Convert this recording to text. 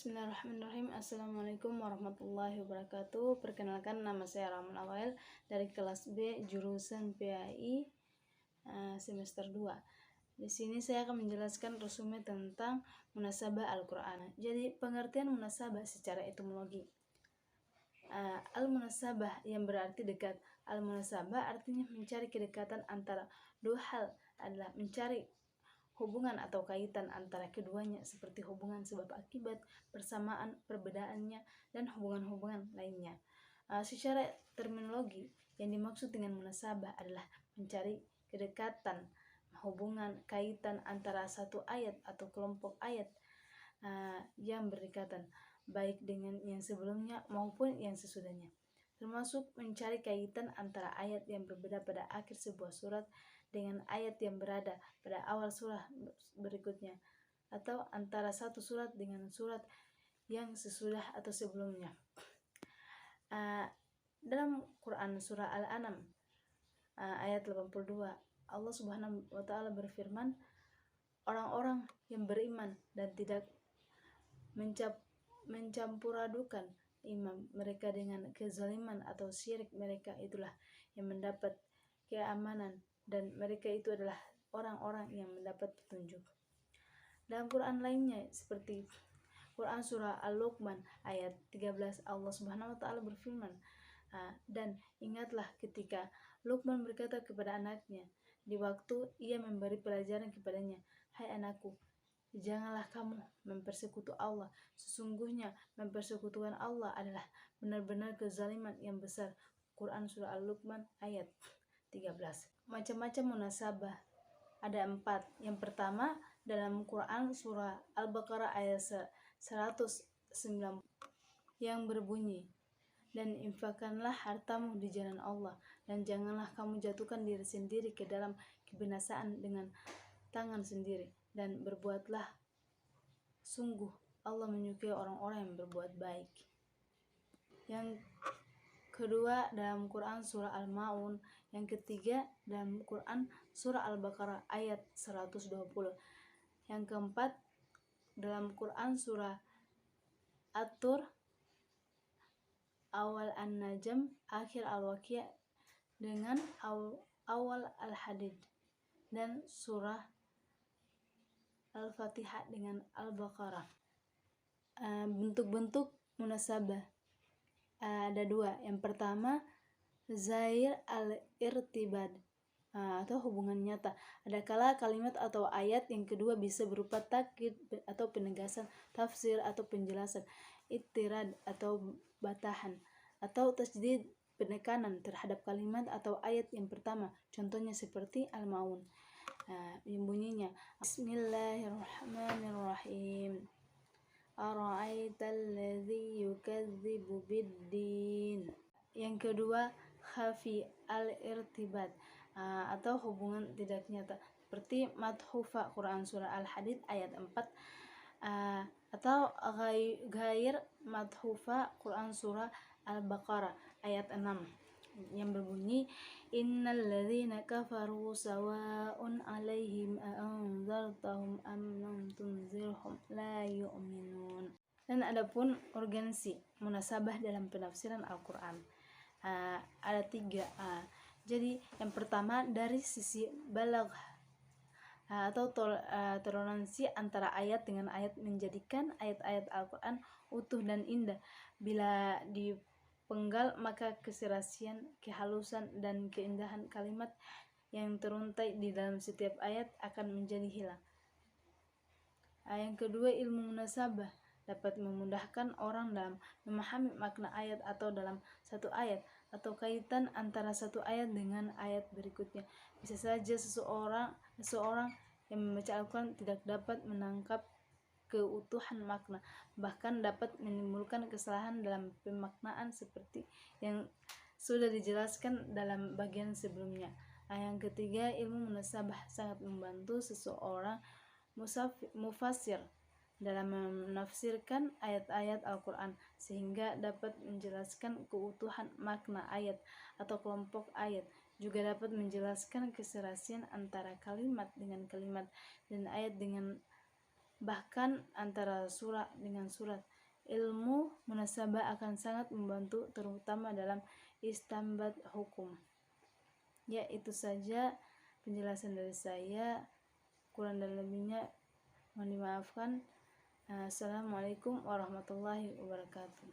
Bismillahirrahmanirrahim. Assalamualaikum warahmatullahi wabarakatuh. Perkenalkan, nama saya Ramon Awal dari kelas B jurusan PAI semester 2. Di sini saya akan menjelaskan resume tentang munasabah Al-Quran. Jadi pengertian munasabah secara etimologi. Al-munasabah yang berarti dekat. Al-munasabah artinya mencari kedekatan antara dua hal, adalah mencari hubungan atau kaitan antara keduanya seperti hubungan sebab akibat, persamaan, perbedaannya, dan hubungan-hubungan lainnya. Secara terminologi, yang dimaksud dengan munasabah adalah mencari kedekatan, hubungan, kaitan antara satu ayat atau kelompok ayat yang berdekatan, baik dengan yang sebelumnya maupun yang sesudahnya. Termasuk mencari kaitan antara ayat yang berbeda pada akhir sebuah surat dengan ayat yang berada pada awal surah berikutnya, atau antara satu surat dengan surat yang sesudah atau sebelumnya. Dalam Quran surah Al-An'am ayat 82, Allah Subhanahu wa Ta'ala berfirman, orang-orang yang beriman dan tidak mencampuradukan iman mereka dengan kezaliman atau syirik, mereka itulah yang mendapat keamanan, dan mereka itu adalah orang-orang yang mendapat petunjuk. Dalam Quran lainnya seperti Quran surah Al-Luqman ayat 13, Allah Subhanahu wa Ta'ala berfirman, dan ingatlah ketika Luqman berkata kepada anaknya di waktu ia memberi pelajaran kepadanya, hai anakku, janganlah kamu mempersekutu Allah. Sesungguhnya mempersekutukan Allah adalah benar-benar kezaliman yang besar. Quran surah Al-Luqman ayat 13. Macam-macam munasabah ada 4. Yang pertama, dalam Quran surah Al-Baqarah ayat 190 yang berbunyi, dan infakkanlah hartamu di jalan Allah, dan janganlah kamu jatuhkan diri sendiri ke dalam kebinasaan dengan tangan sendiri, dan berbuatlah, sungguh Allah menyukai orang-orang yang berbuat baik. Yang kedua, dalam Quran surah Al-Ma'un. Yang ketiga, dalam Quran surah Al-Baqarah ayat 120. Yang keempat, dalam Quran surah At-Tur awal An-Najm, akhir Al-Waqiah dengan awal Al-Hadid, dan surah Al-Fatihah dengan Al-Baqarah. Bentuk-bentuk munasabah ada 2. Yang pertama, zair al-irtibad atau hubungan nyata. Ada kala kalimat atau ayat yang kedua bisa berupa takkid atau penegasan, tafsir atau penjelasan, ittirad atau batahan, atau tasydid penekanan terhadap kalimat atau ayat yang pertama. Contohnya seperti Al-Maun yang bunyinya Bismillahirrahmanirrahim, ara'aital ladzi yukadzibu biddin. Yang kedua, khafi al-irtibat atau hubungan tidak nyata seperti madhufa Quran surah Al-Hadid ayat 4 atau ghair madhufa Quran surah Al-Baqarah ayat 6 yang berbunyi innal ladzina kafaru sawa'un 'alaihim a'anzartahum am lam tunzirhum la yu'minun. Dan adapun urgensi munasabah dalam penafsiran Al-Qur'an ada 3. Jadi yang pertama, dari sisi balagh atau toleransi antara ayat dengan ayat menjadikan ayat-ayat Al-Quran utuh dan indah. Bila dipenggal, maka keserasian, kehalusan, dan keindahan kalimat yang teruntai di dalam setiap ayat akan menjadi hilang. Yang kedua, ilmu munasabah dapat memudahkan orang dalam memahami makna ayat atau dalam satu ayat atau kaitan antara satu ayat dengan ayat berikutnya. Bisa saja seseorang yang membaca Al-Quran tidak dapat menangkap keutuhan makna, bahkan dapat menimbulkan kesalahan dalam pemaknaan seperti yang sudah dijelaskan dalam bagian sebelumnya. Yang ketiga, ilmu munasabah sangat membantu seseorang mufassir dalam menafsirkan ayat-ayat Al-Quran sehingga dapat menjelaskan keutuhan makna ayat atau kelompok ayat, juga dapat menjelaskan keserasian antara kalimat dengan kalimat dan ayat dengan Bahkan antara surat dengan surat, ilmu munasabah akan sangat membantu, terutama dalam istinbat hukum. Ya, itu saja penjelasan dari saya. Kurang dan lebihnya mohon dimaafkan. Assalamualaikum warahmatullahi wabarakatuh.